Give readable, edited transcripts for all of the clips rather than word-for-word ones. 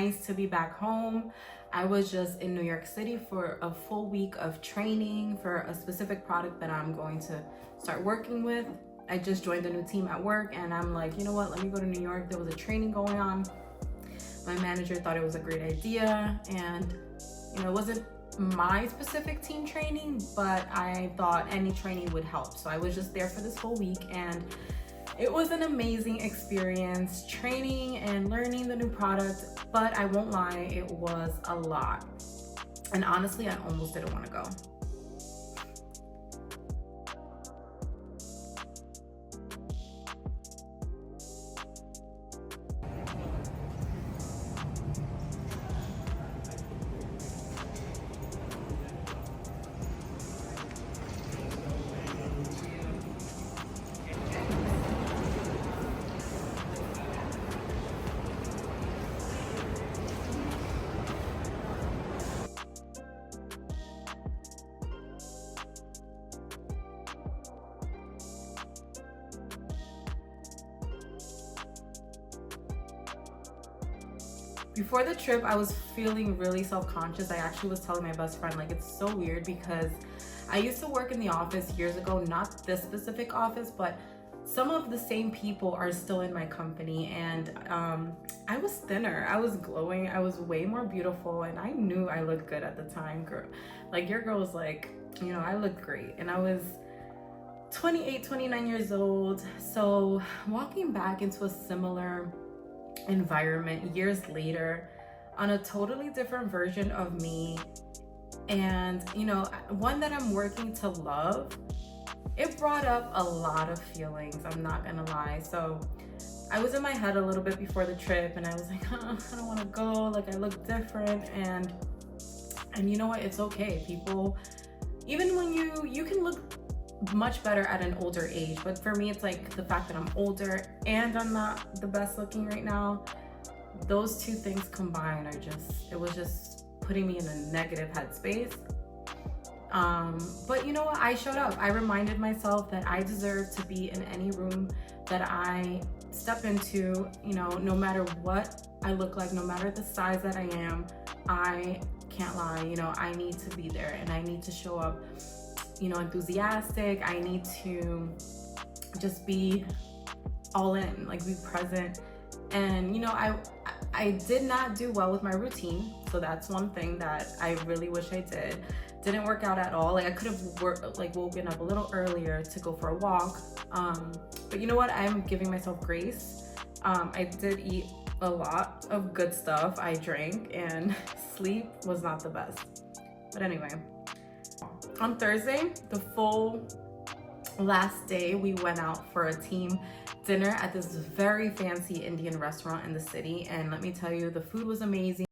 nice to be back home. I was just in New York City for a full week of training for a specific product that I'm going to start working with. I just joined a new team at work and I'm like, you know what, let me go to New York. There was a training going on. My manager thought it was a great idea, and it wasn't my specific team training, but I thought any training would help. So I was just there for this whole week, and it was an amazing experience, training and learning the new product, but I won't lie, it was a lot. And honestly, I almost didn't want to go. Before the trip, I was feeling really self-conscious. I actually was telling my best friend, like, it's so weird because I used to work in the office years ago, not this specific office, but some of the same people are still in my company, and I was thinner, I was glowing, I was way more beautiful, and I knew I looked good at the time. Girl, like, your girl was like, I looked great, and I was 28, 29 years old. So walking back into a similar environment years later on a totally different version of me, and one that I'm working to love, it brought up a lot of feelings, I'm not gonna lie. So I was in my head a little bit before the trip, and I was like, I don't want to go, like, I look different, and you know what, it's okay. People, even when you can look much better at an older age, but for me, it's like the fact that I'm older and I'm not the best looking right now, those two things combined it was just putting me in a negative headspace. But you know what, I showed up. I reminded myself that I deserve to be in any room that I step into, no matter what I look like, no matter the size that I am. I can't lie, I need to be there, and I need to show up enthusiastic. I need to just be all in, like, be present. And I did not do well with my routine, so that's one thing that I really wish I did. Didn't work out at all. Like, I could have woken up a little earlier to go for a walk, but you know what, I'm giving myself grace. I did eat a lot of good stuff, I drank, and sleep was not the best. But anyway, on Thursday, the full last day, we went out for a team dinner at this very fancy Indian restaurant in the city, and let me tell you, the food was amazing.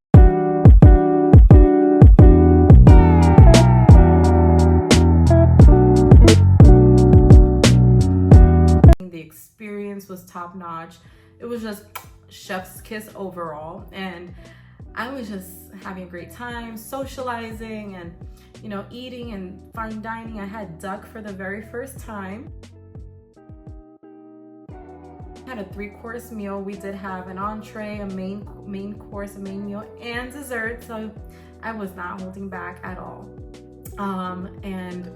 The experience was top-notch. It was just chef's kiss overall, and I was just having a great time, socializing and eating and fine dining. I had duck for the very first time. I had a 3-course meal. We did have an entree, a main course, a main meal, and dessert. So I was not holding back at all. And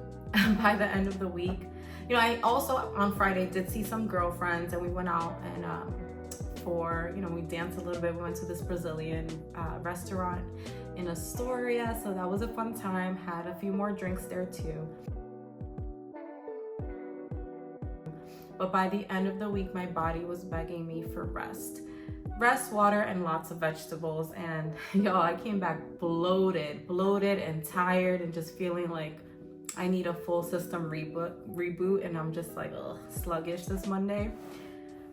by the end of the week, I also on Friday did see some girlfriends, and we went out and we danced a little bit. We went to this Brazilian restaurant in Astoria, so that was a fun time. Had a few more drinks there too. But by the end of the week, my body was begging me for rest, water, and lots of vegetables. And y'all, I came back bloated and tired, and just feeling like I need a full system reboot, and I'm just like, sluggish this Monday.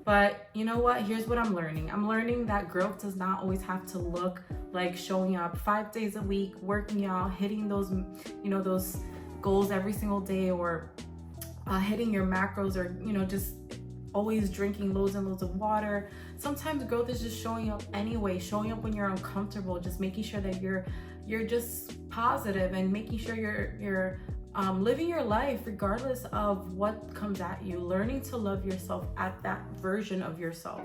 But you know what? Here's what I'm learning. I'm learning that growth does not always have to look like showing up 5 days a week, working out, hitting those, those goals every single day, or hitting your macros, or, just always drinking loads and loads of water. Sometimes growth is just showing up anyway, showing up when you're uncomfortable, just making sure that you're just positive, and making sure you're living your life regardless of what comes at you, learning to love yourself at that version of yourself.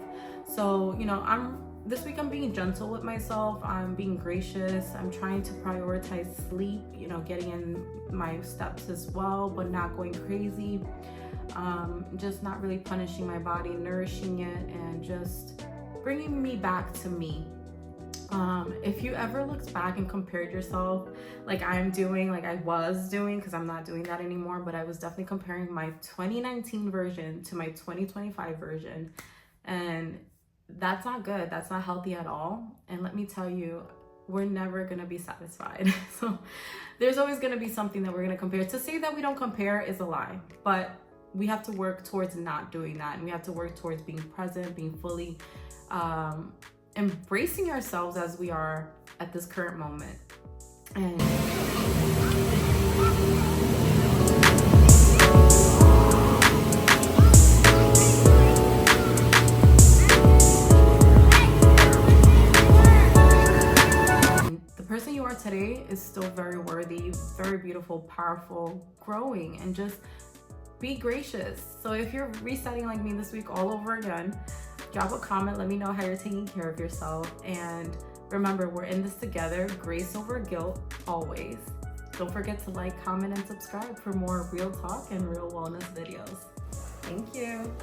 So, I'm this week I'm being gentle with myself. I'm being gracious. I'm trying to prioritize sleep, you know, getting in my steps as well, but not going crazy. Just not really punishing my body, nourishing it, and just bringing me back to me. If you ever looked back and compared yourself like I'm doing, like I was doing, because I'm not doing that anymore, but I was definitely comparing my 2019 version to my 2025 version, and that's not good. That's not healthy at all. And let me tell you, we're never gonna be satisfied. So there's always gonna be something that we're gonna compare. To say that we don't compare is a lie, but we have to work towards not doing that, and we have to work towards being present, being fully embracing ourselves as we are at this current moment. And the person you are today is still very worthy, very beautiful, powerful, growing, and just be gracious. So if you're resetting like me this week all over again, drop a comment, let me know how you're taking care of yourself. And remember, we're in this together. Grace over guilt, always. Don't forget to like, comment, and subscribe for more real talk and real wellness videos. Thank you.